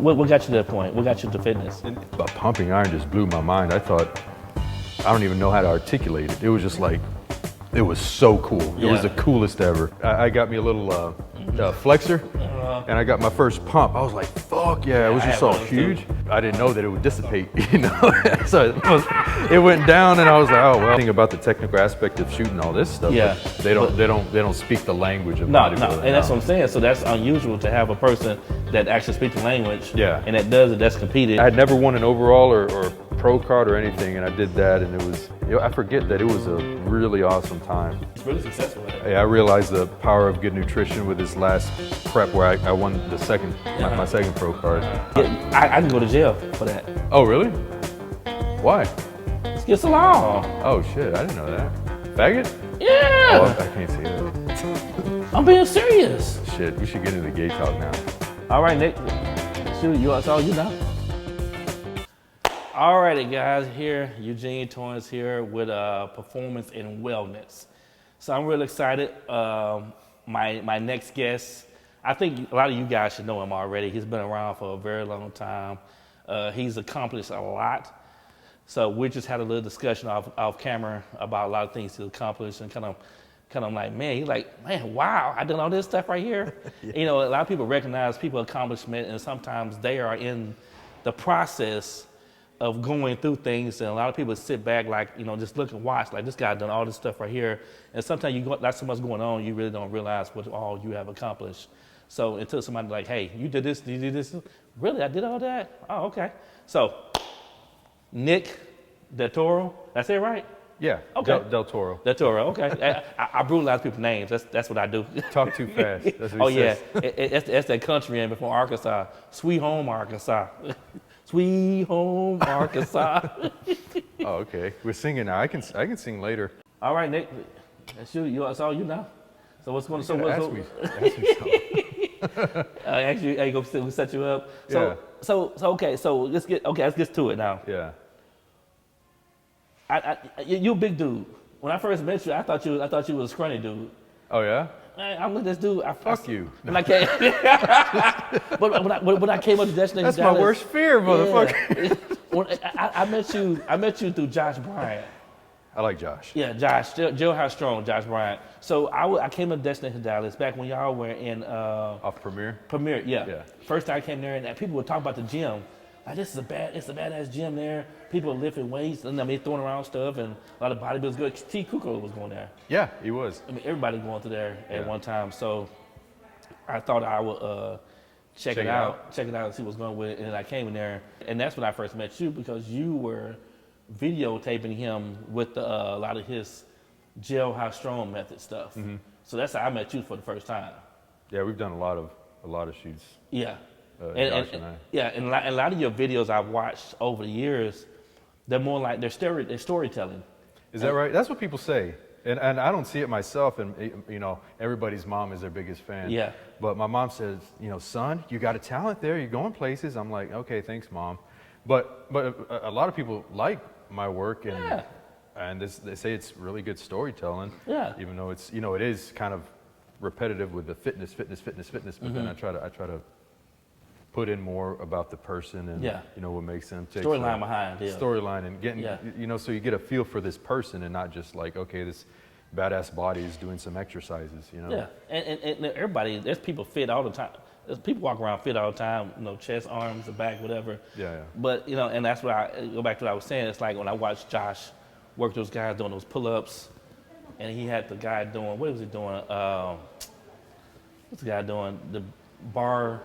What got you to that point? What got you to fitness? Pumping iron just blew my mind. I thought, I don't even know how to articulate it. It was just like, it was so cool. It was the coolest ever. I got me a little flexor, and I got my first pump. I was like, fuck yeah, it was just so huge. I didn't know that it would dissipate, you know? So it went down, and I was like, oh, well. Think about the technical aspect of shooting all this stuff. Yeah. But they don't speak the language of No, bodybuilding. and that's what I'm saying. So that's unusual to have a person that actually speaks the language. Yeah. And that does it, that's competed. I had never won an overall or pro card or anything, and I did that, and it was, I forget that it was a really awesome time. It's really successful. Yeah, I realized the power of good nutrition with this last prep where I won the second, my second pro card. Yeah, I can go to jail for that. Oh, really? Why? Let's get along. Oh, shit, I didn't know that. Faggot? Yeah. Oh, I can't see that. I'm being serious. Shit, we should get into the gay talk now. All right, Nick. Shoot, that's all you know. All righty, guys. Here, Eugene Torrance here with Performance and Wellness. So I'm really excited. My next guest, I think a lot of you guys should know him already. He's been around for a very long time. He's accomplished a lot. So we just had a little discussion off camera about a lot of things he's accomplished, and kind of like, man, wow, I done all this stuff right here. Yeah. You know, a lot of people recognize people's accomplishment, and sometimes they are in the process of going through things, and a lot of people sit back like, you know, just look and watch, like this guy done all this stuff right here. And sometimes you got so much going on, you really don't realize what all you have accomplished. So until somebody like, hey, you did this, you did this. Really, I did all that? Oh, okay. So Nick Del Toro, that's it, right? Yeah, okay. Del Toro. Del Toro, okay. I brutalize people's names. That's what I do. Talk too fast. That's what he says. That's that country in before Arkansas. Sweet home, Arkansas. Sweet home, Arkansas. Oh, okay. We're singing now. I can sing later. All right, Nick. That's you. That's all you know. So what's going on? Ask me something. Actually, I go set you up. Yeah. So okay. So let's get to it now. Yeah. You a big dude. When I first met you, I thought you was a scrawny dude. Oh yeah. I'm with this dude. Fuck you. When I came, when I came up to Destination That's Dallas, my worst fear, motherfucker. Yeah. I met you through Josh Bryant. I like Josh. Yeah, Josh. Jailhouse Strong, Josh Bryant. So I came up to Destination Dallas back when y'all were in off Premier. Premier, yeah. First time I came there, and people would talk about the gym. Like, it's a badass gym there. People are lifting weights, and they throwing around stuff, and a lot of bodybuilders go. T. Kuko was going there. Yeah, he was. I mean, everybody going through there at one time. So I thought I would check it out and see what's going on with it. And then I came in there, and that's when I first met you, because you were videotaping him with a lot of his Jailhouse Strong method stuff. Mm-hmm. So that's how I met you for the first time. Yeah, we've done a lot of shoots. Yeah. Josh and I. Yeah, and a lot of your videos I've watched over the years, they're more like they're storytelling. Is that right? That's what people say, and I don't see it myself. And you know, everybody's mom is their biggest fan. Yeah. But my mom says, you know, son, you got a talent there. You're going places. I'm like, okay, thanks, mom. But a lot of people like my work, and they say it's really good storytelling. Yeah. Even though it's, you know, it is kind of repetitive with the fitness. But mm-hmm. Then I try to put in more about the person and you know what makes them take storyline behind storyline and getting you know, so you get a feel for this person and not just like, okay, this badass body is doing some exercises, you know. Yeah, and everybody, there's people fit all the time. There's people walk around fit all the time, you know, chest, arms, the back, whatever. Yeah. But you know, and that's what I go back to what I was saying. It's like when I watched Josh work those guys doing those pull-ups, and he had the guy doing, what was he doing? What's the guy doing? The bar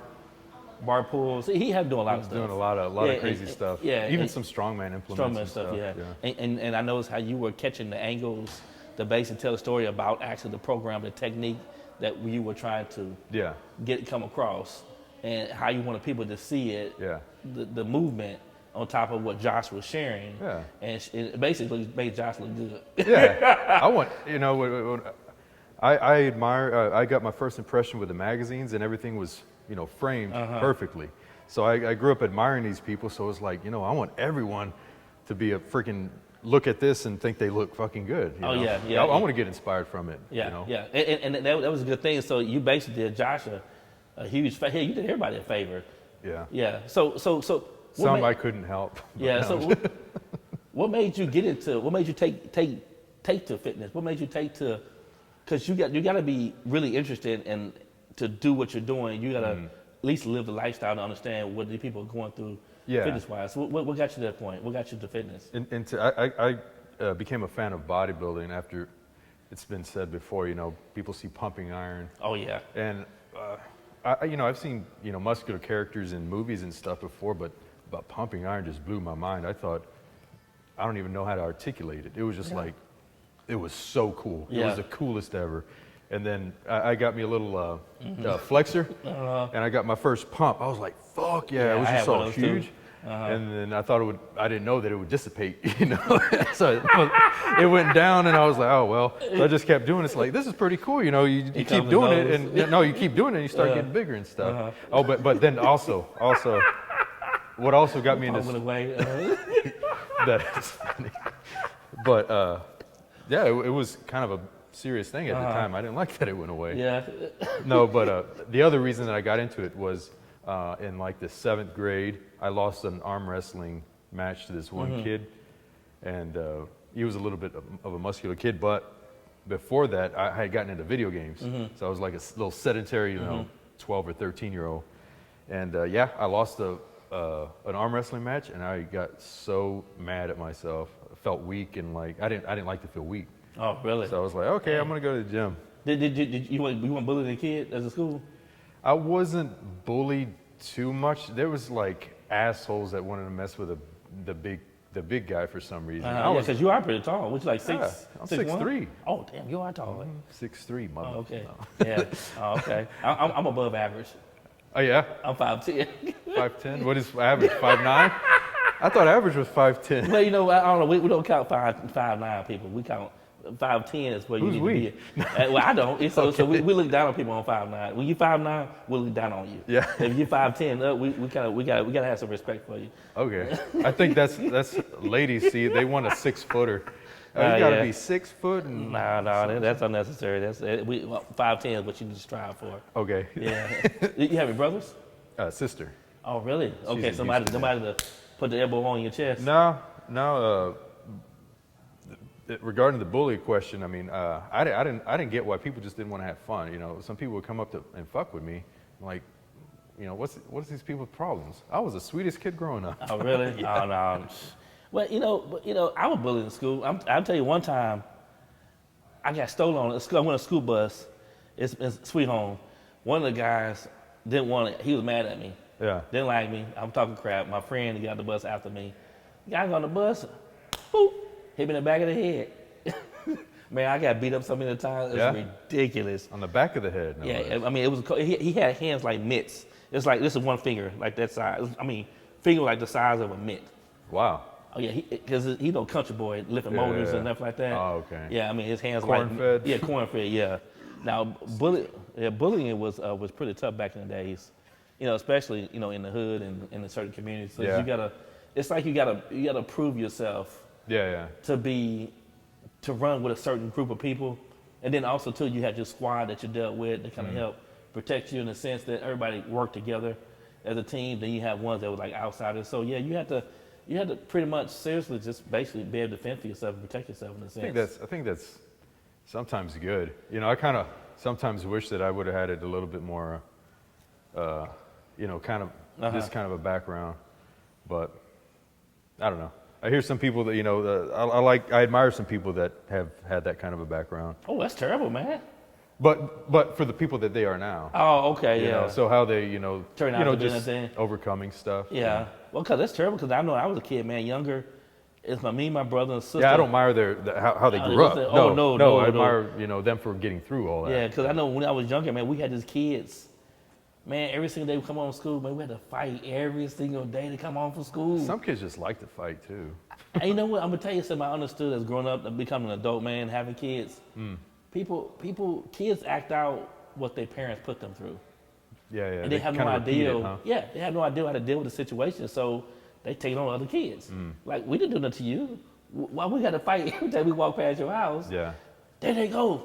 pulls. He had doing a lot of stuff. Doing a lot of crazy stuff. Yeah. Even some strongman implements. Strongman stuff, yeah. And I noticed how you were catching the angles, the base, and tell a story about actually the program, the technique that you were trying to come across, and how you wanted people to see it. Yeah. The movement on top of what Josh was sharing. Yeah. And it basically made Josh look good. Yeah. I want, you know, I admire. I got my first impression with the magazines, and everything was, you know, framed perfectly. So I grew up admiring these people, so it was like, you know, I want everyone to be a freaking look at this and think they look fucking good. You know? Yeah. I want to get inspired from it. Yeah, you know? Yeah. And that was a good thing. So you basically did Josh a huge favor. Hey, you did everybody a favor. Yeah. Yeah. So Some I couldn't help. Yeah. No. So what made you get into? What made you take to fitness? What made you take to? Because you got to be really interested in to do what you're doing. You got to at least live the lifestyle to understand what the people are going through fitness wise. So what got you to that point? What got you to fitness? I became a fan of bodybuilding after it's been said before. People see pumping iron. Oh yeah. And I've seen muscular characters in movies and stuff before, but pumping iron just blew my mind. I thought, I don't even know how to articulate it. It was just like, it was so cool. It was the coolest ever. And then I got me a little flexor, and I got my first pump. I was like, fuck yeah, it was just so huge. And then I didn't know that it would dissipate, So it went down, and I was like, oh, well. So I just kept doing it. It's like, this is pretty cool, you keep doing it, and you keep doing it, and you start getting bigger and stuff. Oh, but then also, what also got me in this, that is funny. But yeah, it was kind of a serious thing at the time. I didn't like that it went away. Yeah. No, but the other reason that I got into it was in like the 7th grade, I lost an arm wrestling match to this one kid, and he was a little bit of a muscular kid, but before that, I had gotten into video games. So I was like a little sedentary, 12 or 13-year-old. And I lost an arm wrestling match, and I got so mad at myself. I felt weak, and like I didn't like to feel weak. Oh, really? So I was like, okay, I'm gonna go to the gym. Did you weren't bullied a kid as a school? I wasn't bullied too much. There was like assholes that wanted to mess with the big guy for some reason. Because you are pretty tall. What you like, I'm 6'3". Oh, damn, you are tall. 6'3", mother. Oh, okay. No. Yeah. Oh, okay. I'm above average. Oh yeah. I'm 5'10". 5'10". What is average? 5'9"? I thought average was 5'10". Well, I don't know. We don't count 5'9" people. We count 5'10" is where you need to be. Well, I don't. So we look down on people on 5'9". When you 5'9", we'll look down on you. Yeah. If you're 5'10", we gotta have some respect for you. Okay. I think that's ladies. See, they want a 6-footer. You gotta be 6 foot. And no, that's unnecessary. 5'10" is what you need to strive for. Okay. Yeah. You have any brothers? Sister. Oh, really? Okay, somebody to put the elbow on your chest. No. Regarding the bully question, I mean, I didn't get why people just didn't want to have fun. Some people would come up and fuck with me, like, what's these people's problems? I was the sweetest kid growing up. Oh, really? Yeah. Oh, no. Well, I was bullied in school. I'll tell you one time, I got stolen on. I went on a school bus. It's Sweet Home. One of the guys didn't want it. He was mad at me. Yeah. Didn't like me. I'm talking crap. My friend got on the bus after me. Guy got on the bus. Boop. Hit me in the back of the head. Man, I got beat up so many times. It's ridiculous. On the back of the head. No yeah, I mean, it was. He had hands like mitts. It's like this is one finger, like that size. I mean, finger like the size of a mitt. Wow. Oh yeah, because he no country boy lifting motors and stuff like that. Oh, okay. Yeah, I mean his hands corn-fed. Yeah, corn-fed. Yeah. Now bullying was pretty tough back in the days. Especially in the hood and in certain communities. So you gotta prove yourself. Yeah. To run with a certain group of people, and then also too you had your squad that you dealt with to kind of help protect you in the sense that everybody worked together as a team. Then you have ones that were like outsiders. So yeah, you had to pretty much seriously just basically be able to fend for yourself and protect yourself in a sense. I think that's sometimes good. I kind of sometimes wish that I would have had it a little bit more, kind of this kind of a background, but I don't know. I hear some people that I admire some people that have had that kind of a background. Oh, that's terrible, man. But for the people that they are now. Oh, okay, yeah. So how they turn out to just be overcoming stuff. Yeah. Well, cause that's terrible. Cause I know I was a kid, man, younger. It's me, my brother, and sister. Yeah, I don't admire how they grew up. No, I admire them for getting through all that. Yeah, cause I know when I was younger, man, we had these kids. Man, every single day we come home from school, man, we had to fight every single day to come home from school. Some kids just like to fight too. And you know what? I'm gonna tell you something I understood as growing up and becoming an adult man, having kids. Kids act out what their parents put them through. Yeah. And they have no idea. Yeah, they have no idea how to deal with the situation, so they take it on other kids. Like, we didn't do nothing to you. Why we got to fight every time we walk past your house? Yeah. There they go.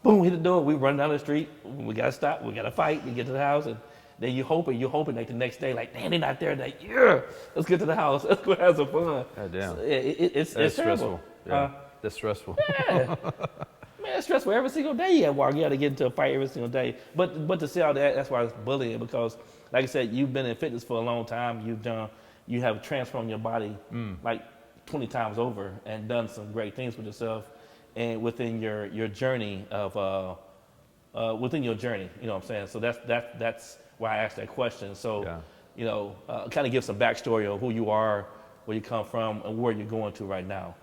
Boom, hit the door. We run down the street. We got to stop. We got to fight. We get to the house. And Then you're hoping like the next day, like, damn, they're not there. Like, yeah, let's get to the house. Let's go have some fun. God damn. So, it's That's terrible. stressful. Yeah, that's stressful. Yeah. Man, it's stressful every single day. You got to get into a fight every single day. But to see all that, that's why it's bullying, because, like I said, you've been in fitness for a long time. You have transformed your body like 20 times over and done some great things with yourself and within your journey of within your journey. You know what I'm saying? So that's why I asked that question. So kind of give some backstory of who you are, where you come from, and where you're going to right now.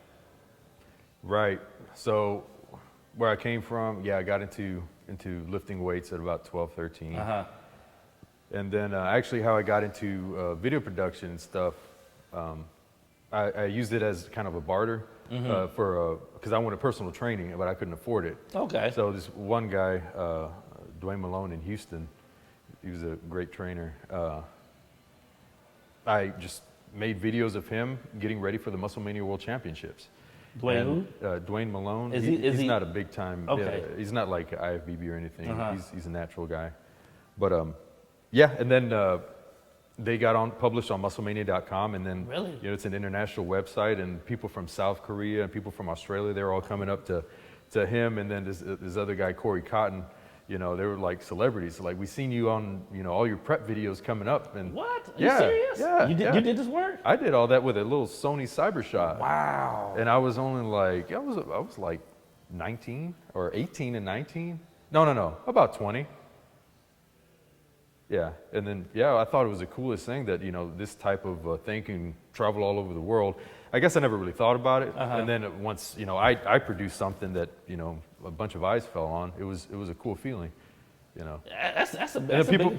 Right. So where I came from, I got into lifting weights at about 12, 13. And then actually how I got into video production and stuff, I used it as kind of a barter because I wanted personal training, but I couldn't afford it. Okay. So this one guy, Dwayne Malone in Houston, he was a great trainer. I just made videos of him getting ready for the Muscle Mania World Championships. Dwayne who? Dwayne Malone. Is he not a big time. Okay. He's not like IFBB or anything. He's a natural guy. But and then they got published on MuscleMania.com, and then really? It's an international website, and people from South Korea and people from Australia, they were all coming up to him, and then this other guy, Corey Cotton. They were like celebrities. Like, we seen you on, all your prep videos coming up. And what? Are you serious? Yeah. You did this work? I did all that with a little Sony CyberShot. Wow. And I was only like, I was like 19 or 18 and 19. No, about 20. Yeah. And then, I thought it was the coolest thing that, this type of thing can travel all over the world. I guess I never really thought about it. And then once, I produced something that, a bunch of eyes fell on, it was a cool feeling, That's a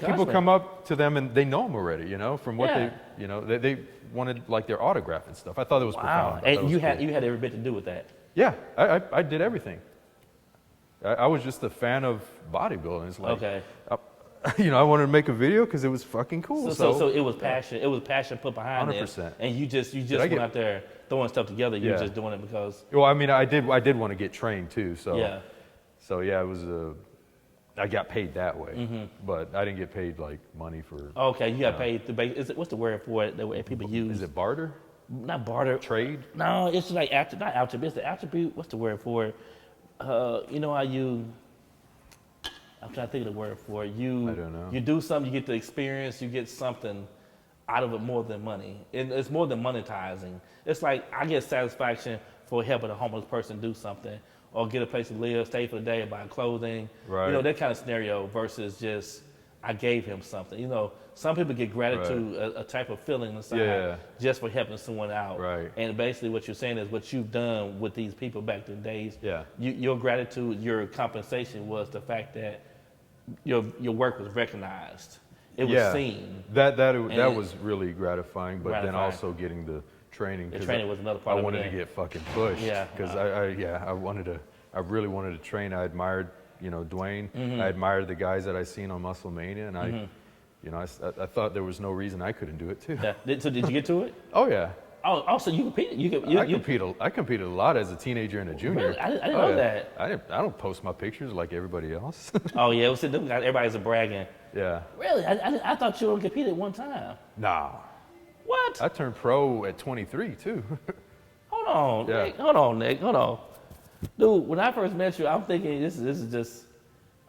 people come up to them and they know them already, from what they wanted, like, their autograph and stuff. I thought it was profound. And you had every bit to do with that. Yeah, I did everything. I was just a fan of bodybuilding. It's like, okay. I wanted to make a video because it was fucking cool. So it was passion. It was passion put behind 100%. it. And you just went out there throwing stuff together. You were just doing it because. Well, I mean, I did want to get trained too. So yeah. So it was I got paid that way, but I didn't get paid like money for. Okay, you got paid. What's the word for it that people use? Is it barter? Not barter. Trade? No, it's like not attribute. It's the attribute. What's the word for it? How you. I'm trying to think of the word for it. I don't know. You do something, you get the experience, you get something out of it more than money. It's more than monetizing. It's like I get satisfaction for helping a homeless person do something, or get a place to live, stay for the day, buy clothing. Right. That kind of scenario versus just I gave him something. Some people get gratitude, a type of feeling inside just for helping someone out. Right. And basically what you're saying is what you've done with these people back in the days. Yeah. Your gratitude, your compensation was the fact that your work was recognized. It was seen. That was really gratifying, but then also getting the training. The training was another part of it. I wanted to get fucking pushed. Yeah. Because I really wanted to train. I admired, Dwayne. I admired the guys that I seen on Muscle Mania, and I thought there was no reason I couldn't do it too. Yeah. So did you get to it? Oh yeah. Oh, so you competed? I competed a lot as a teenager and a junior. Really? I didn't know that. I don't post my pictures like everybody else. Oh yeah, everybody's bragging. Yeah. Really? I thought you only competed one time. Nah. What? I turned pro at 23 too. Hold on, Yeah. Nick. Hold on. Dude, when I first met you, I'm thinking this is just.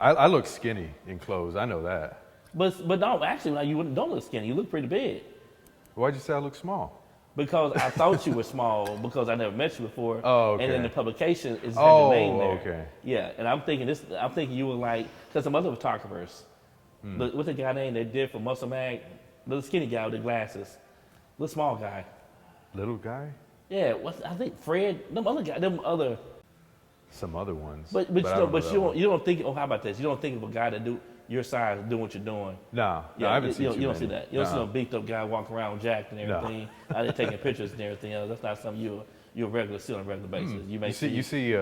I look skinny in clothes. I know that. But no, actually, you don't look skinny. You look pretty big. Why'd you say I look small? Because I thought you were small because I never met you before. Oh, okay. And then the publication is your name there. Okay. Yeah, and I'm thinking you were like, because some other photographers, what's the guy name they did for Muscle Mag? Little skinny guy with the glasses, little small guy. Little guy? Yeah, I think Fred. Some other ones. But you don't think. Oh, how about this? You don't think of a guy that do your size doing what you're doing. No, Yeah, I haven't seen you don't see that. You don't see no beefed up guy walking around jacked and everything. They're taking pictures and everything else. That's not something you're regular see on a regular basis. You see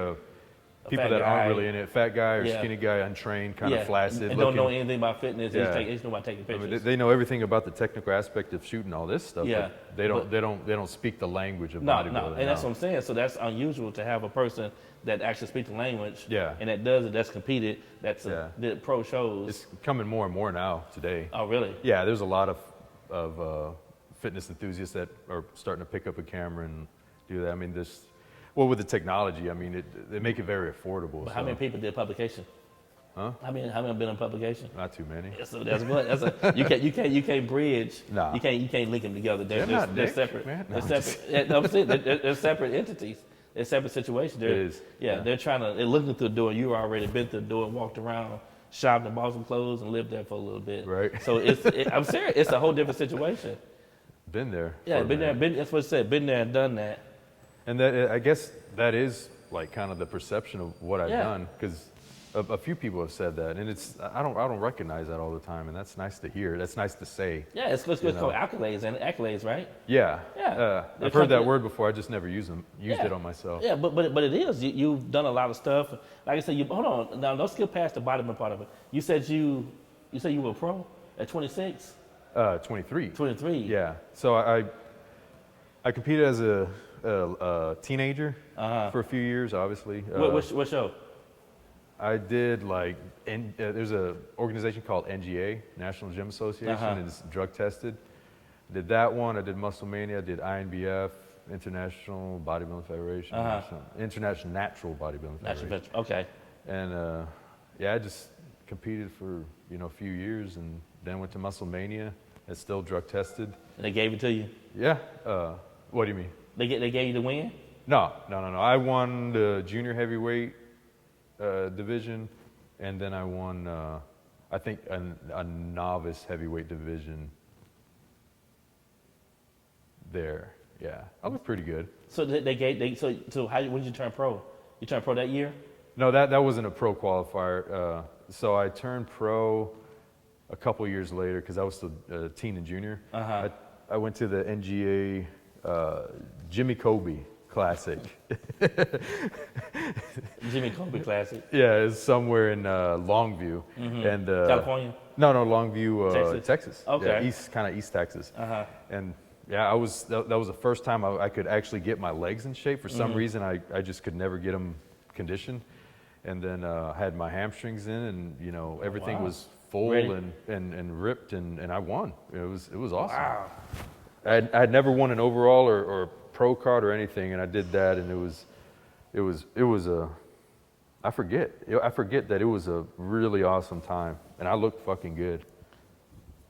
people fat that guy. aren't really in it, fat guy or Yeah. skinny guy, untrained, kind Yeah, of flaccid and looking. don't know anything about fitness. Yeah. They just know about taking I pictures. mean, they know everything about the technical aspect of shooting all this stuff. Yeah, but they don't speak the language of No, bodybuilding. and that's what I'm saying. So that's unusual to have a person that actually speaks the language. Yeah. And that does it. That's competed. That's did pro shows. It's coming more and more now today. Oh, really? Yeah, there's a lot of fitness enthusiasts that are starting to pick up a camera and do that. I mean, with the technology, I mean, they make it very affordable. But how many people did publication? Huh? How many have been in publication? Not too many. So that's what. You can't bridge. Nah. You can't link them together. They're not they're Nick, separate. man. They're No, separate. I'm saying they're separate entities. They're separate situations. It is. Yeah, they're looking through the door. You already been through the door and walked around, shopped and bought some clothes and lived there for a little bit. Right. So I'm serious. It's a whole different situation. Been there. Yeah, for a been there. minute. That's what I said. Been there and done that. And that, I guess that is like kind of the perception of what I've Yeah. done, because a few people have said that, and I don't recognize that all the time, and that's nice to hear. That's nice to say. Yeah, it's called accolades, right? Yeah. Yeah. I've heard that word before. I just never used it on myself. Yeah, but it is. You've done a lot of stuff. Like I said, hold on. Now, don't skip past the bodybuilding part of it. You said you were a pro at 26? 23. 23. Yeah. So I competed as a teenager for a few years, obviously. What show? I did there's an organization called NGA, National Gym Association. It's drug tested. Did that one. I did Muscle Mania. I did INBF, International Bodybuilding Federation, International Natural Bodybuilding Federation. Okay. And I just competed for a few years, and then went to Muscle Mania. It's still drug tested. And they gave it to you? Yeah. What do you mean? They gave you the win? No. I won the junior heavyweight division, and then I won, I think, a novice heavyweight division there. Yeah, I was pretty good. So when did you turn pro? You turned pro that year? No, that wasn't a pro qualifier. So I turned pro a couple years later, because I was still a teen and junior. I went to the NGA Jimmy Kobe Classic. Jimmy Kobe Classic. Yeah, it's somewhere in Longview. And California? No, Longview, Texas. Okay. Yeah, East Texas. And yeah, that was the first time I could actually get my legs in shape. For some reason, I just could never get them conditioned. And then I had my hamstrings in, and everything was full and ripped, and I won. It was awesome. Wow. I had never won an overall or pro card or anything, and I did that, and it was a I forget that it was a really awesome time, and I looked fucking good.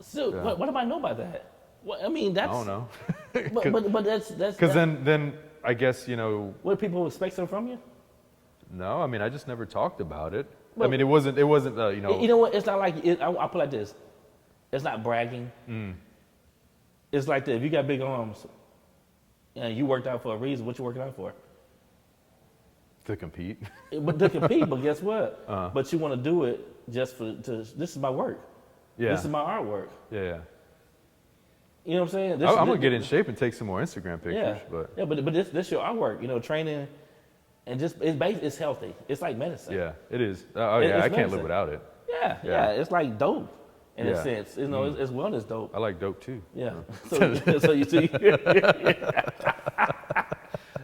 So what do I know about that? I mean, that's. I don't know. but that's because then I guess what people expect from you. No, I mean, I just never talked about it. Well, I mean, it wasn't You know what? It's not like I'll put it like this. It's not bragging. It's like if you got big arms, and you worked out for a reason. What you working out for? To compete. But to compete. But guess what? But you want to do it just this is my work. Yeah. This is my artwork. Yeah. You know what I'm saying? I'm gonna get in shape and take some more Instagram pictures. Yeah. But this your artwork. Training, and just it's healthy. It's like medicine. Yeah, it is. I can't live without it. Yeah. It's like dope in a sense. It's wellness dope. I like dope too. Yeah. So you see.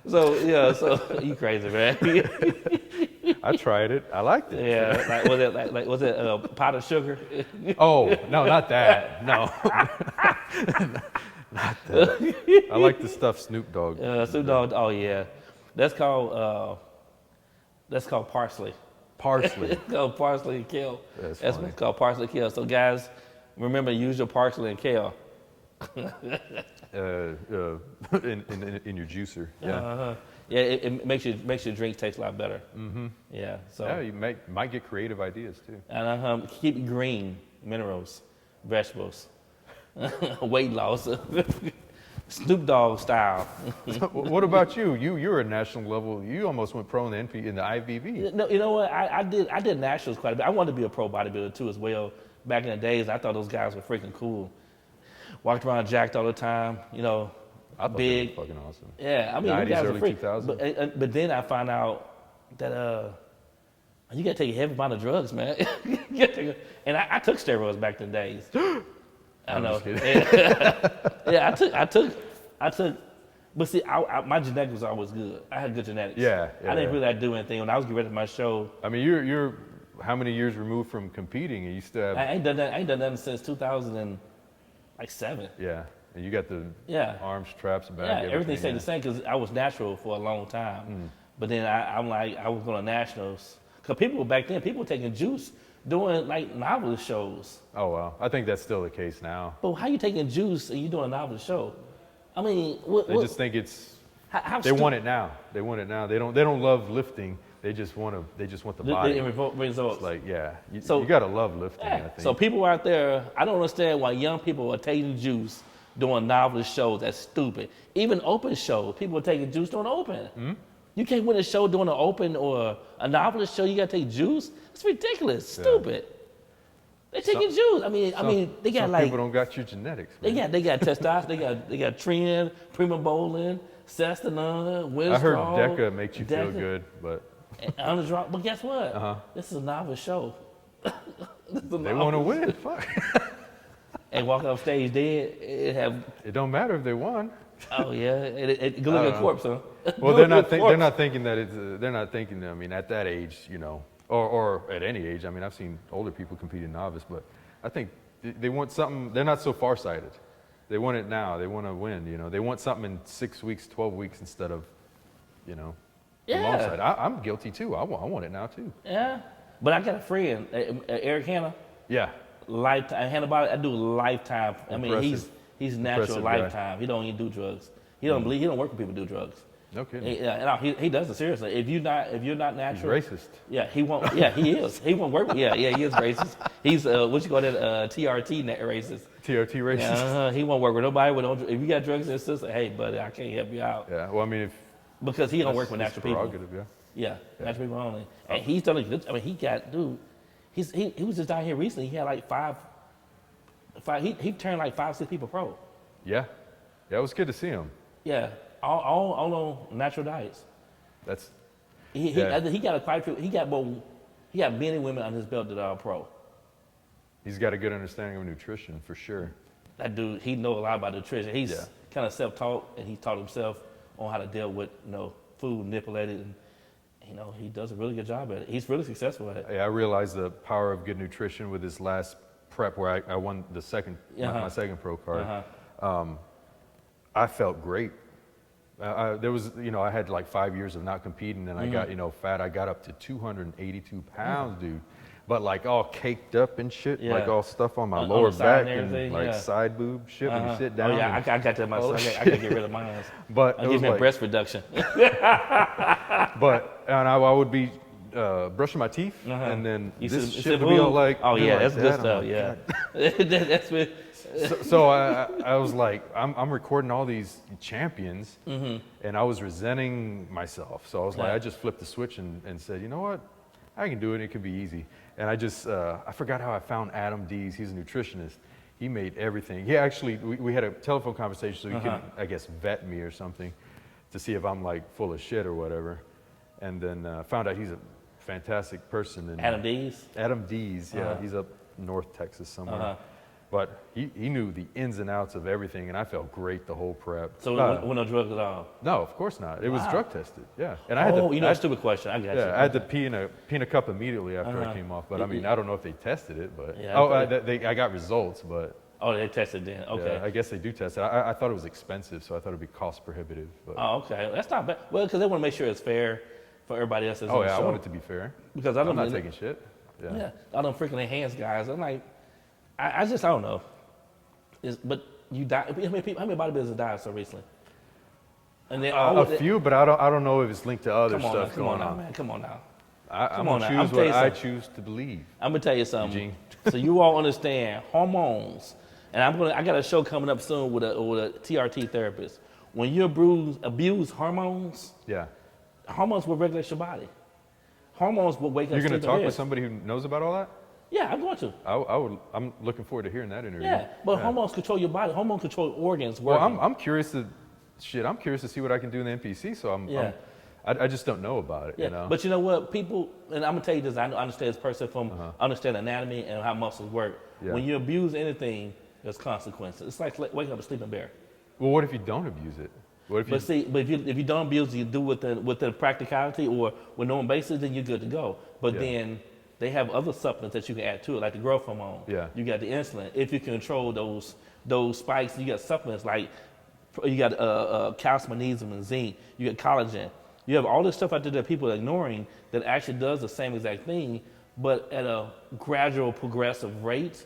So you crazy, man. I tried it. I liked it. Yeah. Was it a pot of sugar? Oh no, not that. No. Not that. I like the stuff Snoop Dogg. Snoop Dogg. Oh yeah. That's called parsley. Parsley. It's called parsley and kale. That's What's called parsley and kale. So guys, remember, use your parsley and kale. In your juicer. Yeah. Yeah, it makes your drink taste a lot better. Yeah. So. Yeah, you might get creative ideas too. And keep it green, minerals, vegetables, weight loss, Snoop Dogg style. What about you? You're at national level. You almost went pro in the IVB. No, you know what? I did nationals quite a bit. I wanted to be a pro bodybuilder too as well. Back in the days, I thought those guys were freaking cool. Walked around jacked all the time, I thought big. they were fucking awesome. Yeah, I mean, 90s, you guys early were freak. 2000s. But then I found out that You got to take a heavy amount of drugs, man. And I took steroids back in the days. I know. Yeah, I took. But see, my genetics was always good. I had good genetics. Yeah, I didn't really do anything when I was getting ready for my show. I mean, you're how many years removed from competing, and you still have? I ain't done nothing since 2007. Yeah, and you got the arms, traps, back. Yeah, everything stayed the same because I was natural for a long time. But then I was going to nationals because people back then were taking juice doing like novelist shows. Oh wow, I think that's still the case now. But how you taking juice and you doing a novelist show? I mean, they just think it's. They want it now. They want it now. They don't love lifting. They just want the body. Results. It's like you gotta love lifting. I think. So people out there, I don't understand why young people are taking juice doing novelist shows. That's stupid. Even open shows, people are taking juice doing open. Mm-hmm. You can't win a show doing an open or a novelist show. You gotta take juice. It's ridiculous. Stupid. They taking juice. I mean, they got some people don't got your genetics. Man. They got testosterone. They got Tren, Primobolan, Sestanon, Winstrol. I heard Deca makes you feel good, but. But guess what? This is a novelist show. They want to win. Fuck. And walk off stage dead. It don't matter if they won. Oh yeah, it look like a corpse, huh? Well, they're not thinking that it's. They're not thinking. I mean, at that age, or at any age. I mean, I've seen older people compete in novice, but I think they want something. They're not so far-sighted. They want it now. They want to win. They want something in 6 weeks, 12 weeks instead of, long side. I'm guilty too. I want it now too. Yeah, but I got a friend, Eric Hanna. Yeah. Lifetime. Hanna Body. I do lifetime. Impressive. I mean, he's natural lifetime. Guy. He don't even do drugs. He don't believe. He don't work with people who do drugs. No kidding. He does it seriously. If you're not natural, he's racist. Yeah, he won't. Yeah, he is. He won't work with. Yeah, he is racist. He's what you call that? TRT racist. TRT racist. He won't work with nobody. If you got drugs in his system, hey, buddy, I can't help you out. Yeah. Well, I mean, because he don't work with natural people. Yeah. Natural people only. And he's done. I mean, he was just down here recently. He had like five. He turned like 5-6 people pro. Yeah. Yeah, it was good to see him. Yeah. All on natural diets. He got quite a few. He got many women on his belt that are pro. He's got a good understanding of nutrition for sure. That dude, he knows a lot about nutrition. He's kind of self-taught, and he taught himself on how to deal with food manipulated, and he does a really good job at it. He's really successful at it. Yeah, I realized the power of good nutrition with his last prep where I won the second my second pro card. I felt great. There was, I had like 5 years of not competing, and I got, fat. I got up to 282 pounds, dude. But like all caked up and shit, like all stuff on my lower back and like side boob shit when you sit down. Oh yeah, I got that myself. I got to get rid of mine. But I give me breast reduction. But I would be brushing my teeth, and then this shit would be all like, oh yeah, that's good stuff. Yeah, that's what. So I was like, I'm recording all these champions, and I was resenting myself. So I was like, I just flipped the switch and said, you know what, I can do it. It can be easy. And I forgot how I found Adam Dees. He's a nutritionist. He made everything. He actually, we had a telephone conversation so he could, I guess, vet me or something to see if I'm like full of shit or whatever. And then found out he's a fantastic person. And Adam Dees? Adam Dees, yeah. He's up North Texas somewhere. But he knew the ins and outs of everything, and I felt great the whole prep. So no drugs at all? No, of course not. It was drug tested, yeah. And I had a stupid question. I got you. I had to pee in a cup immediately after I came off. But I mean, I don't know if they tested it, but I got results, but. Oh, they tested then. Okay. Yeah, I guess they do test it. I thought it was expensive, so I thought it'd be cost prohibitive. But. Oh, okay. That's not bad. Well, because they want to make sure it's fair for everybody else that's on the show. I want it to be fair. Because I'm not taking shit. Yeah. I don't freaking enhance guys. I'm like, I don't know. But you die. How many bodybuilders died so recently? And they a few, but I don't know if it's linked to other stuff going on. Man, come on now. I'm gonna choose what I choose to believe. I'm gonna tell you something. So you all understand hormones, and I got a show coming up soon with a TRT therapist. When you abuse hormones, hormones will regulate your body. Hormones will wake up. You're gonna talk with somebody who knows about all that? Yeah, I'm going to. I'm looking forward to hearing that interview. Yeah, but hormones control your body. Hormones control organs working. Well, I'm curious to see what I can do in the NPC. So I just don't know about it. Yeah, You know. but you know what? People, and I'm gonna tell you this. I understand this person from understand anatomy and how muscles work. Yeah. When you abuse anything, there's consequences. It's like waking up a sleeping bear. Well, what if you don't abuse it? What if you? But see, but if you don't abuse it, you do with the practicality or with normal basis, then you're good to go. But Yeah. then they have other supplements that you can add to it, like the growth hormone. Yeah. You got the insulin. If you control those spikes, you got supplements like you got calcium, magnesium, and zinc. You got collagen. You have all this stuff out there that people are ignoring that actually does the same exact thing, but at a gradual, progressive rate,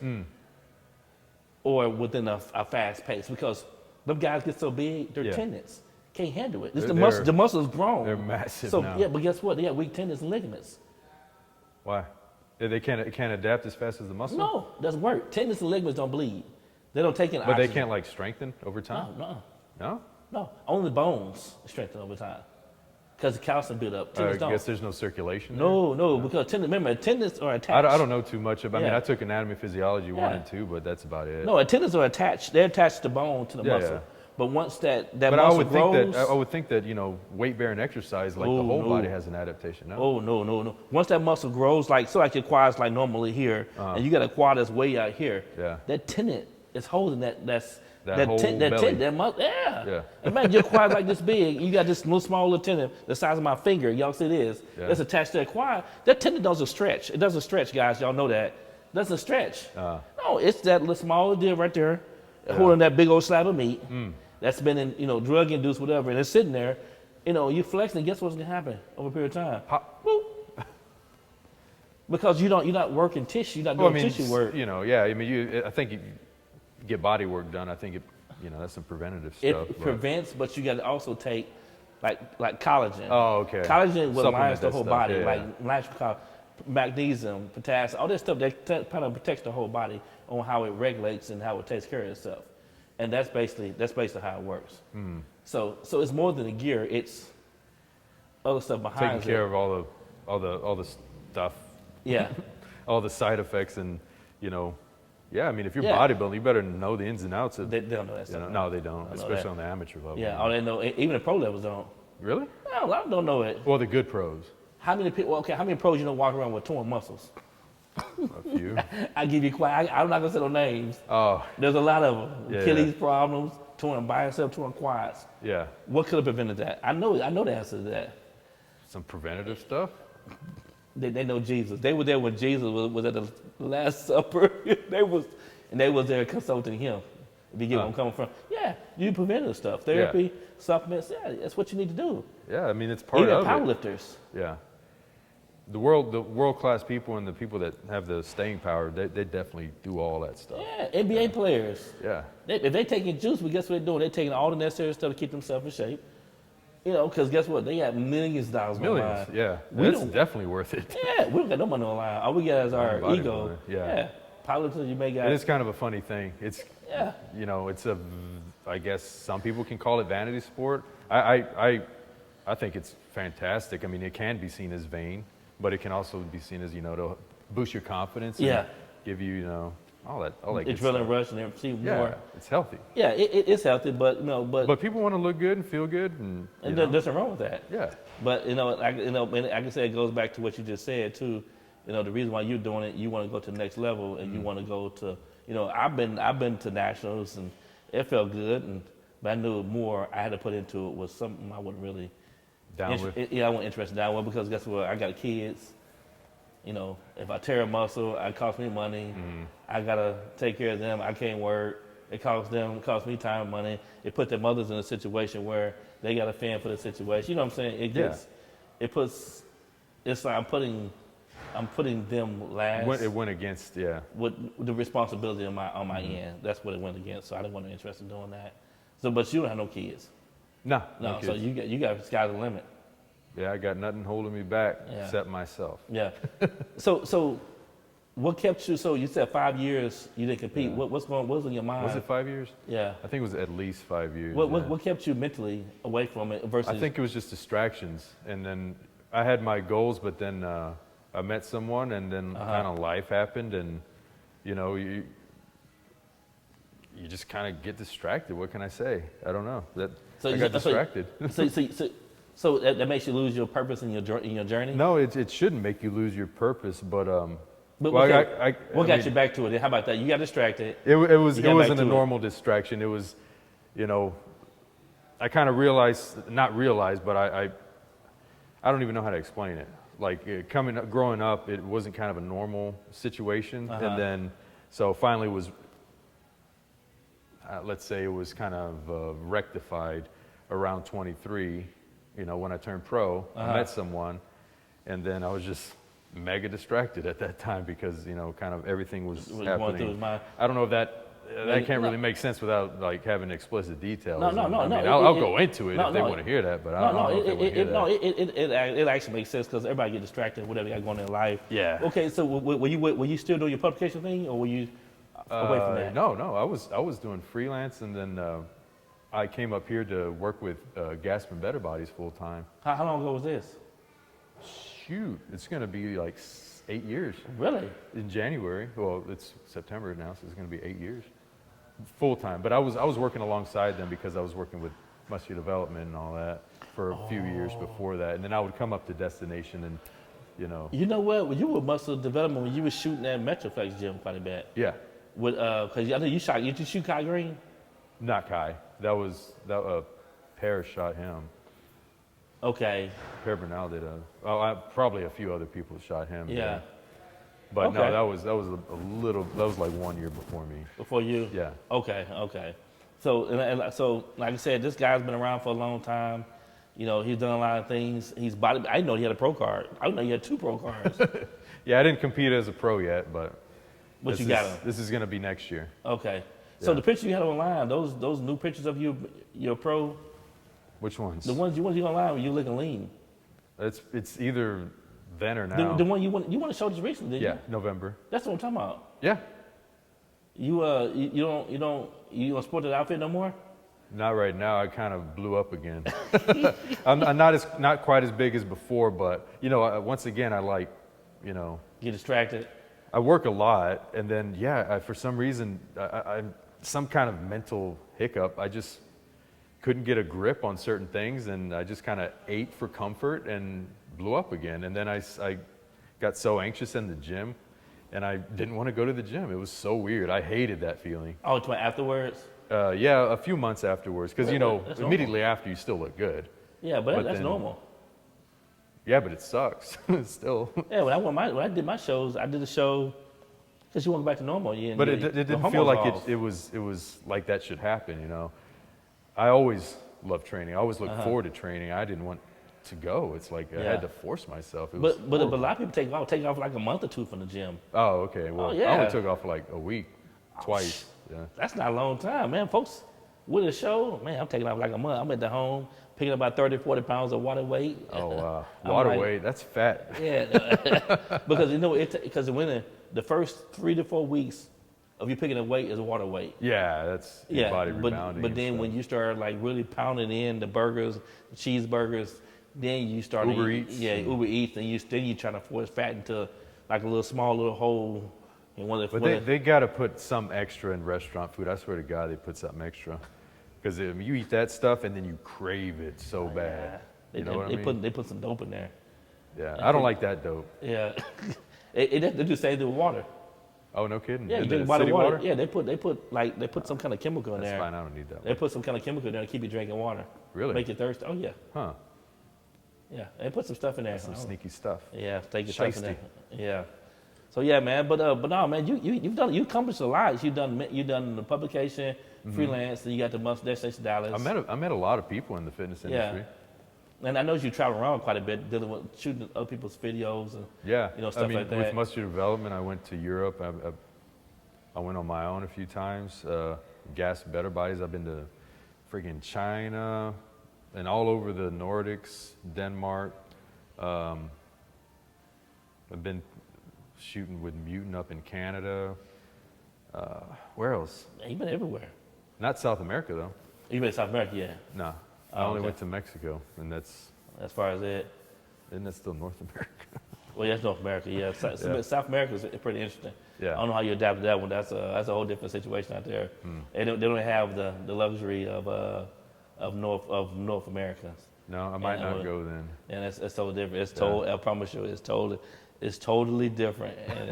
or within a fast pace. Because them guys get so big, their tendons can't handle it. The muscle's grown. They're massive so, now. yeah, but guess what? They got weak tendons and ligaments. Why? They can't adapt as fast as the muscle. No, doesn't work. Tendons and ligaments don't bleed. They don't take in But oxygen. they can't like strengthen over time. No. No. Only bones strengthen over time. Because the calcium build up. Tendons I don't. guess there's no circulation. No, because tendons are attached. I don't know too much about. I mean, Yeah. I took anatomy, physiology 1 and 2, but that's about it. No, tendons are attached. They're attached to bone to the muscle. Yeah. But once that But muscle grows, I would think that weight bearing exercise, like the whole body has an adaptation. No? Oh no! Once that muscle grows, like your quads, like normally here, and you got a quad that's way out here. Yeah. That tendon is holding that whole belly. that muscle. Yeah. Imagine your quad like this big. You got this little small little tendon the size of my finger. Y'all see this? Yeah. That's attached to that quad. That tendon doesn't stretch. It doesn't stretch, guys. Y'all know that. It doesn't stretch. No, it's that little small deal right there, holding that big old slab of meat. That's been in, drug induced, whatever, and it's sitting there. You flexing, and guess what's gonna happen over a period of time? Pop. Boop. Because you're not working tissue, you're not doing tissue work. I think you get body work done. I think that's some preventative stuff. It prevents, but you got to also take like collagen. Oh, okay. Collagen will Supplement lines the that whole stuff, body, yeah. like nitric, magnesium, potassium, all this stuff that kind of protects the whole body on how it regulates and how it takes care of itself. And that's basically how it works. So it's more than the gear; it's other stuff behind Taking care of all the stuff. Yeah. All the side effects and yeah. I mean, if you're Yeah. bodybuilding, you better know the ins and outs of. They don't know that stuff. No, they don't, especially that. on the amateur level. Yeah, all they know, even the pro levels don't. Really? No, a lot of them don't know it. Well, the good pros. How many people? Okay, how many pros walk around with torn muscles? A few. I give you quite. I'm not gonna say no names. Oh. There's a lot of them. Yeah. Achilles problems, torn bicep, torn quads. Yeah. What could have prevented that? I know the answer to that. Some preventative stuff. They know Jesus. They were there when Jesus was at the Last Supper. they was there consulting him. If you get where I'm coming from. Yeah, you do preventative stuff. Therapy, supplements. Yeah, that's what you need to do. Yeah, I mean it's part Even of it. powerlifters. Yeah. The world class people and the people that have the staying power, they definitely do all that stuff. Yeah, NBA players. Yeah. If they taking juice, but guess what they're doing? They're taking all the necessary stuff to keep themselves in shape. Because guess what? They got millions of dollars on the line. Yeah. We That's don't- definitely worth it. Yeah, we don't got no money on the line. All we got is our Bodybuilder, ego. yeah. Powerlifters, you may got. It is kind of a funny thing. It's Yeah. it's I guess some people can call it vanity sport. I think it's fantastic. I mean, it can be seen as vain, but it can also be seen as to boost your confidence. And Yeah. give you all that good Adrenaline stuff. rush and everything. Yeah, More. it's healthy. Yeah, it's healthy, but But people want to look good and feel good, and there's nothing wrong with that. yeah, But and I can say it goes back to what you just said too. The reason why you're doing it, you want to go to the next level, and you want to go to. I've been to nationals, and it felt good, but I knew more I had to put into it was something I wasn't really. down with. I wasn't interested down with because guess what? I got kids. If I tear a muscle, it costs me money. I gotta take care of them. I can't work. It costs me time and money. It put their mothers in a situation where they gotta fend for the situation. You know what I'm saying? It's like I'm putting them last. It went against, yeah. With the responsibility on my end. That's what it went against. So I didn't want to interest in doing that. So, but you don't have no kids. No So kids. you got sky's the limit. Yeah, I got nothing holding me back Yeah. except myself. Yeah. So what kept you? So you said 5 years you didn't compete. Yeah. What's in your mind? Was it 5 years? Yeah. I think it was at least 5 years. What, yeah. what kept you mentally away from it versus? I think it was just distractions, and then I had my goals, but then I met someone, and then kind of life happened, and you just kind of get distracted. What can I say? I don't know. I got distracted. So that makes you lose your purpose in your journey. No, it shouldn't make you lose your purpose, but But well, okay, what got mean, you back to it? How about that? You got distracted. it You got back wasn't a to it. normal distraction. It was, you know, I kind of realized, not realized, but I don't even know how to explain it. Like growing up, it wasn't kind of a normal situation, and then so finally was, let's say it was kind of rectified around 23. You know, when I turned pro, I met someone, and then I was just mega distracted at that time because, you know, kind of everything was Going through his happening. mind. I don't know if that can't really make sense without like having explicit details. No. I mean, It- I'll it- go into it no, if they no, want to hear that, but I don't know if they want to hear that. It actually makes sense because everybody get distracted with whatever they got going in their life. Yeah. Okay, so were you still doing your publication thing, or were you away from that? No, I was doing freelance, and then I came up here to work with Gaspin Better Bodies full time. How long ago was this? Shoot, it's going to be like 8 years. Really? In January. Well, it's September now, so it's going to be 8 years. Full time. But I was working alongside them because I was working with muscular development and all that for a few years before that. And then I would come up to Destination and, you know. You know what? When you were muscle development, when you were shooting at Metroflex gym quite a bit. Yeah. With because I know you shoot Kai Green. Not Kai. That Paris shot him. Okay. Per Bernal did probably a few other people shot him. Yeah. But Okay. no, that was like 1 year before me. Before you. Yeah. Okay. So so like I said, this guy's been around for a long time. You know, he's done a lot of things. I didn't know he had a pro card. I didn't know he had 2 pro cards. Yeah, I didn't compete as a pro yet, but But you got them. This is going to be next year. Okay. So Yeah. the picture you had online, those new pictures of you, your pro, Which ones? the ones you online, where you looking lean. It's either then or now. The one you want to show this recently, didn't Yeah, you? November. That's what I'm talking about. Yeah. You don't sport that outfit no more? Not right now. I kind of blew up again. I'm not quite as big as before, but you know, once again, I like, you know, Get distracted. I work a lot, and then for some reason, I some kind of mental hiccup. I just couldn't get a grip on certain things, and I just kind of ate for comfort and blew up again. And then I got so anxious in the gym, and I didn't want to go to the gym. It was so weird. I hated that feeling. Oh, it's afterwards. Yeah, a few months afterwards, because you know, That's immediately after you still look good. Yeah, but that's then- normal. Yeah, but it sucks still. Yeah, when I did my shows, I did a show because you want to go back to normal. Yeah, But it didn't feel like it was like that should happen. You know, I always loved training. I always looked forward to training. I didn't want to go. It's like I Yeah. had to force myself. It was But a horrible. lot of people take off like a month or 2 from the gym. Oh, okay. Well, yeah. I only took off for like a week, twice. Yeah. That's not a long time, man. Folks with a show, man, I'm taking off like a month. I'm at the home picking up about 30, 40 pounds of water weight. Oh, wow. I'm Water like- weight, that's fat. Yeah, because you know because when the first 3 to 4 weeks of you picking up weight is water weight. Yeah, that's your body rebounding. but then and when stuff. you start like really pounding in the burgers, the cheeseburgers, then you start Uber to eat, Eats yeah, and- Uber Eats, and you trying to force fat into like a little small little hole. And But they got to put some extra in restaurant food. I swear to God, they put something extra. Because you eat that stuff and then you crave it so bad. They, You know what I mean? they put some dope in there. Yeah, I don't like that dope. Yeah, they do the same thing with water. Oh, no kidding? Yeah, you And drink the bottled city water. Yeah, they put some kind of chemical in That's there. fine. I don't need that. They put some kind of chemical in there to keep you drinking water. Really? Make you thirsty. Oh yeah, Huh? yeah. They put some stuff in there. Some I don't- sneaky stuff. Yeah, take your stuff in Shiesty. there. Yeah. So yeah, man. But no, man. You accomplished a lot. You done the publication, freelance, and you got the month Destination Dallas. I met a lot of people in the fitness industry. And I know you travel around quite a bit, dealing with shooting other people's videos and Yeah, you know, stuff I mean, like that. with muscular development, I went to Europe. I went on my own a few times. Gas Better Bodies. I've been to freaking China and all over the Nordics, Denmark. I've been shooting with Mutant up in Canada. Where else? You've been everywhere. Not South America though. You've been in South America, yeah. No, I Oh, only okay. went to Mexico, and that's As far as it. isn't that still North America? Well, that's North America, yeah. Yeah. South America is pretty interesting. Yeah. I don't know how you adapt to that one. That's a whole different situation out there. They don't have the luxury of North America. No, I might not go then. And it's totally different. It's total. I promise you, it's totally different. And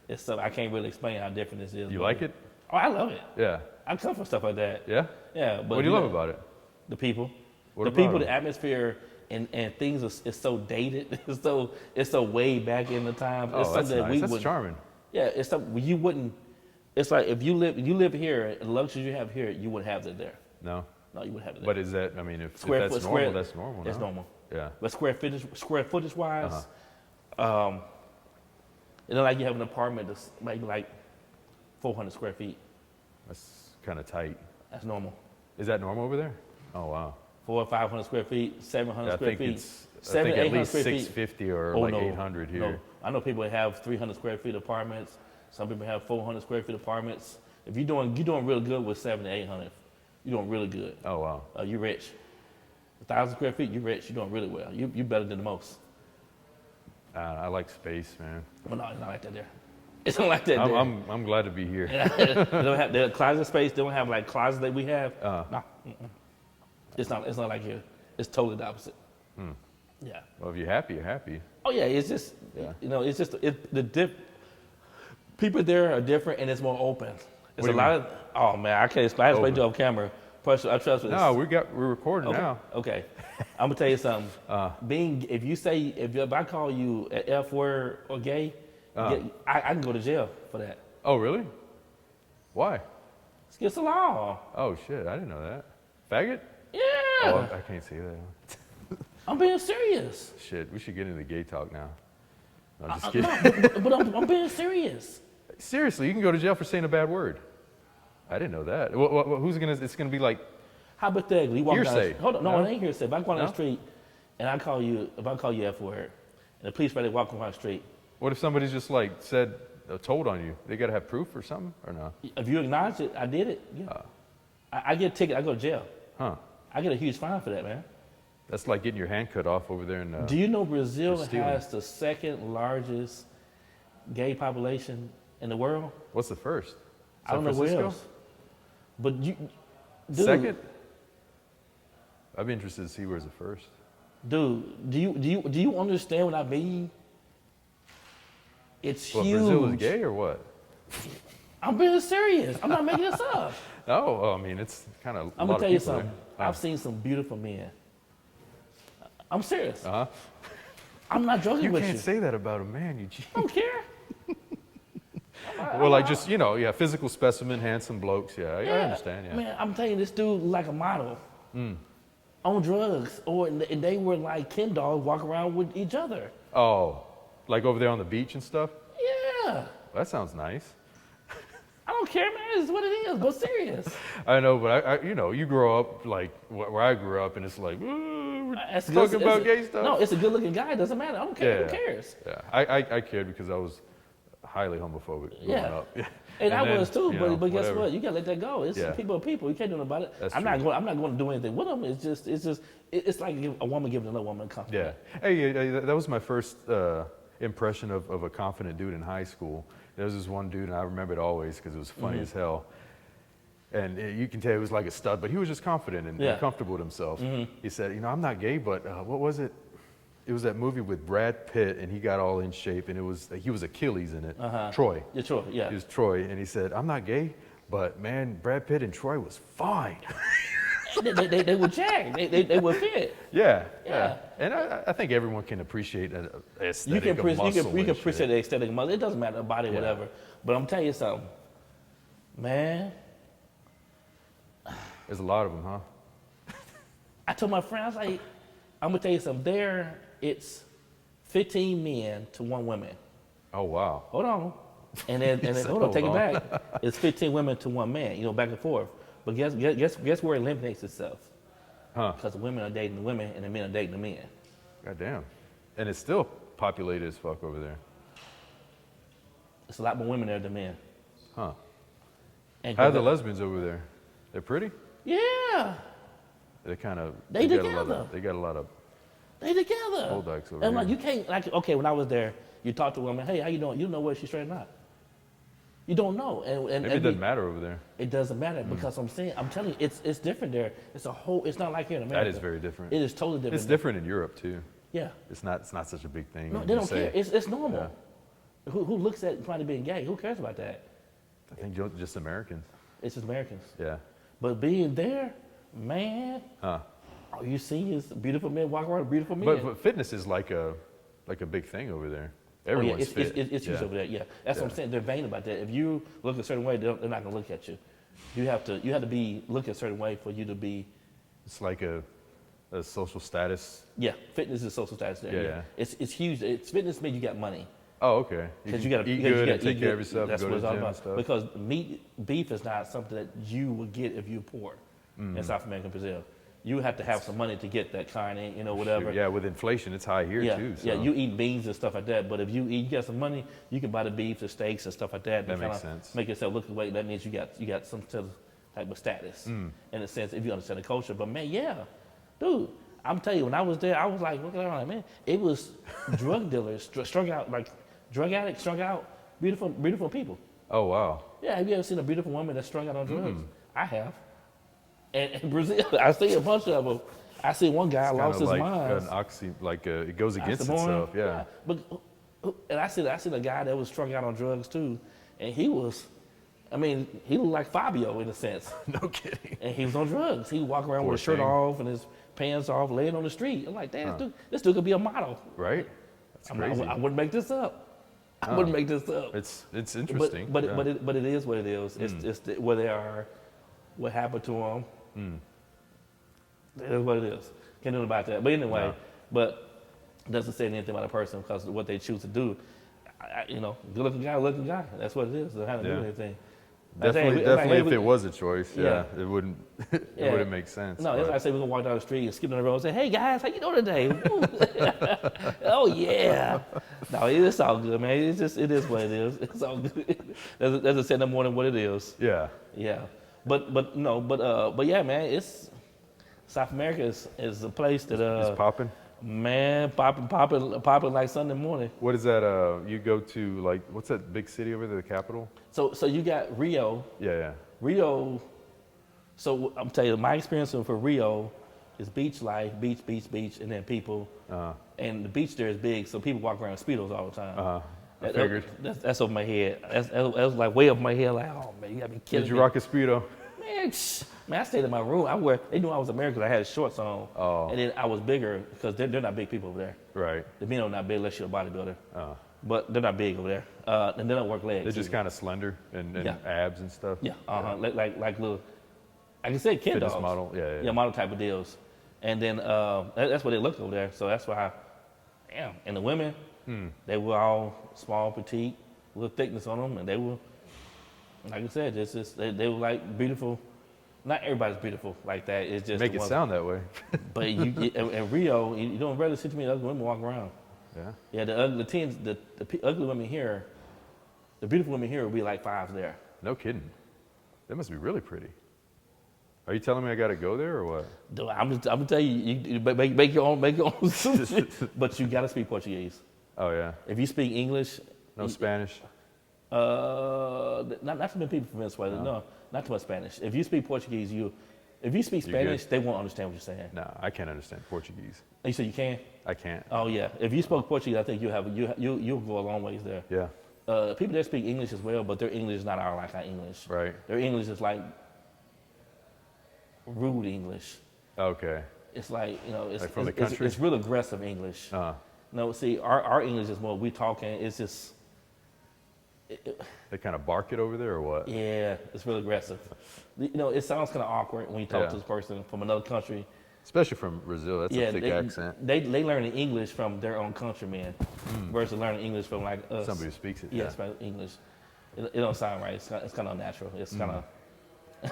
it's something I can't really explain how different this is. You like it? Oh, I love it. Yeah. I come for stuff like that. Yeah? Yeah. But What do you love about it? The people. What the about people, them? the atmosphere, and things is so dated. It's so way back in the time. Oh, it's that's something nice. that That's charming. Yeah, it's something you wouldn't. It's like if you live here, and the luxuries you have here, you wouldn't have it there. No? No, you wouldn't have it there. But is that, I mean, if that's normal, that's normal. That's no? normal. Yeah. But square footage wise, it's not like you have an apartment that's maybe like 400 square feet. That's kind of tight. That's normal. Is that normal over there? Oh, wow. 400 or 500 square feet, 700 Yeah, square feet. I think at least square feet. 650 or like 800 here. No, I know people that have 300 square feet apartments. Some people have 400 square feet apartments. If you're doing real good with 700 to 800, you're doing really good. Oh, wow. You're rich. 1,000 square feet, you're rich. You're doing really well. You're better than the most. I like space, man. Well, no, it's not like that there. It's not like that there. I'm glad to be here. They don't have the closet space. They don't have like closets that we have. No, it's not like here. It's totally the opposite. Yeah. Well, if you're happy, you're happy. Oh yeah, it's just it's just people there are different and it's more open. It's a lot of I can't explain it on camera. I trust with this. No, we're recording now. Okay, I'm gonna tell you something. If I call you an F word or gay, I can go to jail for that. Oh, really? Why? It's against the law. Oh shit, I didn't know that. Faggot? Yeah. Oh, I can't say that. I'm being serious. Shit, we should get into gay talk now. No, I'm just No, kidding. but I'm being serious. Seriously, you can go to jail for saying a bad word. I didn't know that. It's gonna be like hypothetically, you walk hearsay. down. Hold on, no, it ain't hearsay. If I go down No? the street and I call you F word, and the police ready to walk on the street, What if somebody's just like said, told on you? They gotta have proof or something, or no? if you acknowledge it, I did it. Yeah. I get a ticket. I go to jail. Huh? I get a huge fine for that, man. That's like getting your hand cut off over there in. Do you know Brazil stealing. has the second largest gay population in the world? What's the first? I don't know San where Francisco? else. But dude, Second? I'd be interested to see where's the first. Dude, do you understand what I mean? It's What, huge. Brazil is gay or what? I'm being serious. I'm not making this up. No, I mean it's kind of. I'm gonna tell you something. I've seen some beautiful men. I'm serious. Uh huh. I'm not joking You with can't you. say that about a man, Eugene. I don't care. Well, like just physical specimen, handsome blokes. Yeah, I understand. Yeah. Man, I'm telling you, this dude like a model on drugs, and they were like Ken dolls walking around with each other. Oh, like over there on the beach and stuff. Yeah. That sounds nice. I don't care, man. It's what it is. But serious. I know, but you grow up like where I grew up, and it's like we're That's talking about gay stuff. No, it's a good-looking guy. It doesn't matter. I don't care. Yeah. Who cares? Yeah, I cared because I was highly homophobic growing up. Yeah. And I then, was too, but guess whatever. what? You gotta let that go. It's Yeah. people are people. You can't do nothing about it. That's I'm true. not going to do anything with them. It's like a woman giving another woman a Yeah. compliment. Hey, that was my first impression of a confident dude in high school. There was this one dude, and I remember it always because it was funny as hell. And you can tell he was like a stud, but he was just confident and comfortable with himself. He said, I'm not gay, but what was it? It was that movie with Brad Pitt, and he got all in shape, and he was Achilles in it. Troy. Yeah, Troy. Yeah. He was Troy, and he said, I'm not gay, but man, Brad Pitt and Troy was fine. they were jacked. They were fit. Yeah. Yeah. And I think everyone can appreciate an aesthetic You can of muscle you can and appreciate shit. the aesthetic muscle. It doesn't matter the body, whatever. But I'm telling you something, man. There's a lot of them, huh? I told my friend, I was like, I'm gonna tell you something. There, it's 15 men to 1 woman. Oh, wow. Hold on. And then said, hold on, take it hold on. back. It's 15 women to 1 man, back and forth. But guess where it eliminates itself? Huh. Because the women are dating the women and the men are dating the men. God damn. And it's still populated as fuck over there. It's a lot more women there than men. Huh. And How are the lesbians over there? They're pretty? Yeah, They're kind of. They got together. they got a lot of. they together. Old dykes over And I'm like, here. you can't, okay, when I was there, you talk to a woman, hey, how you doing? You know whether she's straight or not. You don't know, and Maybe it doesn't matter over there. It doesn't matter because I'm telling you, it's different there. It's not like here in America. That is very different. It is totally different. It's different in Europe too. Yeah. It's not such a big thing. No, they don't care. It's normal. Yeah. Who looks at somebody being gay? Who cares about that? I think just Americans. It's just Americans. Yeah. But being there, man, all you see is beautiful men walking around with beautiful men. But fitness is like a big thing over there. Everyone's fit. It's huge over there. Yeah, that's what I'm saying. They're vain about that. If you look a certain way, they're not gonna look at you. You have to be look a certain way for you to be. It's like a social status. Yeah, fitness is social status there. Yeah. It's huge. Fitness means you got money. Oh, okay. Because you got to eat good and take care of yourself. That's go what to it's the all gym about. and stuff. Because beef is not something that you would get if you're poor in South America and Brazil. You have to have some money to get that kind of, whatever. Yeah, with inflation, it's high here too. So. Yeah, you eat beans and stuff like that. But if you get some money, you can buy the beef, the steaks, and stuff like that. That makes sense. Make yourself look away. That means you got some type of status in a sense if you understand the culture. But man, yeah, dude, I'm telling you, when I was there, I was like looking around, like, man, it was drug dealers, strung out, like drug addicts, strung out, beautiful people. Oh wow. Yeah, have you ever seen a beautiful woman that's strung out on drugs? I have. And in Brazil, I see a bunch of them. I see one guy lost his mind. It goes against itself. Yeah. But and I seen a guy that was strung out on drugs too, and he looked like Fabio in a sense. No kidding. And he was on drugs. He walked around with his shirt off and his pants off, laying on the street. I'm like, damn, this dude could be a model. Right. That's crazy. I wouldn't make this up. I wouldn't make this up. It's interesting. But it is what it is. It's where they are, what happened to them. It is what it is. Can't do nothing about that. But anyway, but it doesn't say anything about a person because of what they choose to do. Good looking guy. That's what it is. It doesn't have to do anything. Definitely, if it was a choice, it wouldn't make sense. No, that's like I say we're gonna walk down the street and skip down the road and say, "Hey guys, how you doing today?" Oh yeah. No, it's all good, man. It is what it is. It's all good. That's a say no more than what it is. Yeah. Yeah. But yeah, man. It's South America is a place that it's popping. Man, popping like Sunday morning. What is that? You go to like what's that big city over there, the capital? So you got Rio. Yeah. Rio. So I'm telling you, my experience for Rio is beach life, beach, and then people. And the beach there is big, so people walk around with Speedos all the time. I figured. That's over my head. That was like way over my head. Like, oh man, you gotta be kidding me. Did you rock a Speedo? Man, I stayed in my room. They knew I was American. I had shorts on. Oh. And then I was bigger because they're not big people over there. Right. The men are not big unless you're a bodybuilder. But they're not big over there. And they don't work legs. They're just kind of slender and abs and stuff. Yeah. Like little, like I said, kid fitness dogs. model. Yeah. Model type of deals. And then that's what they look over there. So that's why, and the women, they were all small, petite, little thickness on them, and they were, like I said, they were like beautiful. Not everybody's beautiful like that. It's just make it sound that way. But in Rio, you don't really see too many ugly women walk around. Yeah. Yeah, the ugly women here, the beautiful women here will be like 5 there. No kidding. They must be really pretty. Are you telling me I got to go there or what? I'm gonna tell you make your own sushi, but you gotta speak Portuguese. Oh yeah. If you speak English, no Spanish. Not too many people from Venezuela. No, not too much Spanish. If you speak Portuguese, if you speak Spanish, they won't understand what you're saying. No, I can't understand Portuguese. You said you can? I can't. Oh yeah. If you spoke Portuguese, I think you'll go a long ways there. Yeah. People there speak English as well, but their English is not our English. Right. Their English is like rude English. Okay. It's like it's like from the country? It's real aggressive English. No, see, our English is more we talking. It's just. They kind of bark it over there or what? Yeah, it's real aggressive. It sounds kind of awkward when you talk to this person from another country. Especially from Brazil, that's a thick accent. They learn English from their own countrymen versus learning English from like us. Somebody who speaks it. Yeah, English. It don't sound right. It's kind of unnatural. It's kind of.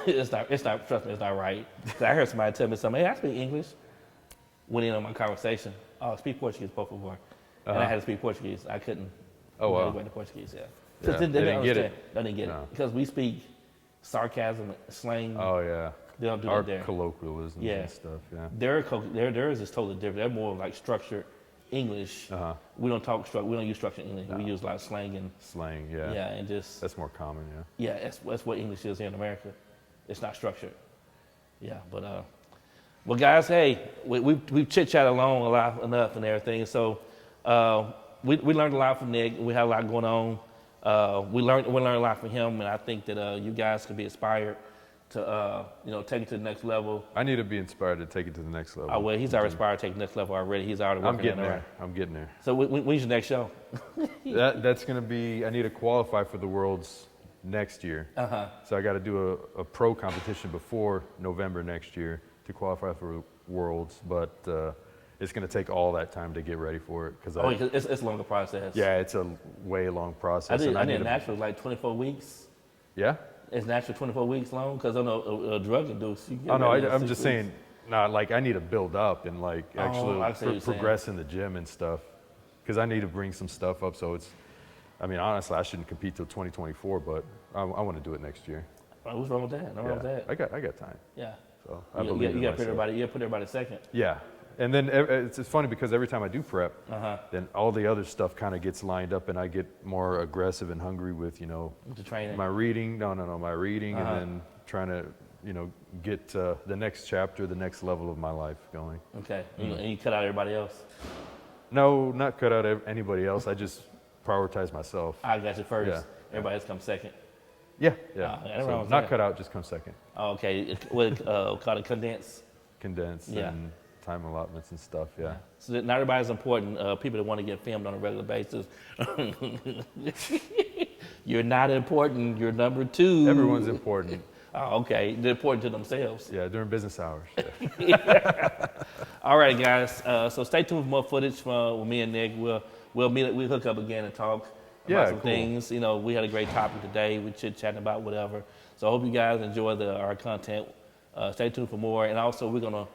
It's not. Trust me, it's not right. I heard somebody tell me something. Hey, I speak English. Went in on my conversation. Oh, speak Portuguese, por favor. And I had to speak Portuguese. I couldn't. Oh wow. Went to Portuguese, yeah. Yeah, They didn't get it. They didn't get it because we speak sarcasm, slang. Oh yeah. They don't do our that there. colloquialisms and stuff. Yeah. Theirs is totally different. They're more like structured English. Uh-huh. We don't we don't use structured English. No. We use a lot of slang and Slang, yeah. yeah, and just That's more common, yeah. yeah, that's what English is here in America. It's not structured. Yeah, but well, guys, hey, we've chit chatted along enough and everything. So we learned a lot from Nick. We had a lot going on. We learned a lot from him, and I think that you guys could be inspired to take it to the next level. I need to be inspired to take it to the next level. Oh well, he's already inspired to take it to the next level already. He's already working. I'm getting there. I'm getting there. So when's your next show? That's going to be. I need to qualify for the Worlds next year. So I got to do a pro competition before November next year to qualify for Worlds, but it's going to take all that time to get ready for it because it's a longer process. Yeah, it's a way long process. I did natural like 24 weeks. Yeah. Is natural 24 weeks long? Because I know a drug induced. Oh no, I'm just saying. No, like I need to build up and like actually progress in the gym and stuff. Because I need to bring some stuff up. So it's, I mean, honestly, I shouldn't compete till 2024, but I want to do it next year. What's wrong with that? No wrong with that. I got time. Yeah. So I believe you got to put everybody second. Yeah. And then it's funny because every time I do prep, then all the other stuff kind of gets lined up, and I get more aggressive and hungry with the training. My reading. My reading, and then trying to get the next chapter, the next level of my life going. Okay, and you cut out everybody else. No, not cut out anybody else. I just prioritize myself. I got you first. Yeah. Everybody else comes second. Yeah. So not cut out, just come second. Oh, okay. What called it condense? Condense. Yeah. And time allotments and stuff. Yeah. So that not everybody's important. People that want to get filmed on a regular basis. You're not important. You're number 2. Everyone's important. Oh, okay. They're important to themselves. Yeah, during business hours. All right, guys. So stay tuned for more footage with me and Nick. We'll hook up again and talk about some things. We had a great topic today. We chit-chatting about whatever. So I hope you guys enjoy our content. Stay tuned for more. And also, we're going to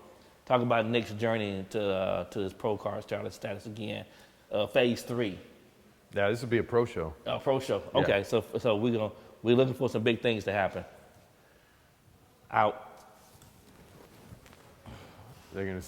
talk about Nick's journey to his pro card status again. Phase 3. Yeah, this will be a pro show. Pro show. Okay, yeah. So we're looking for some big things to happen. Out. They're gonna.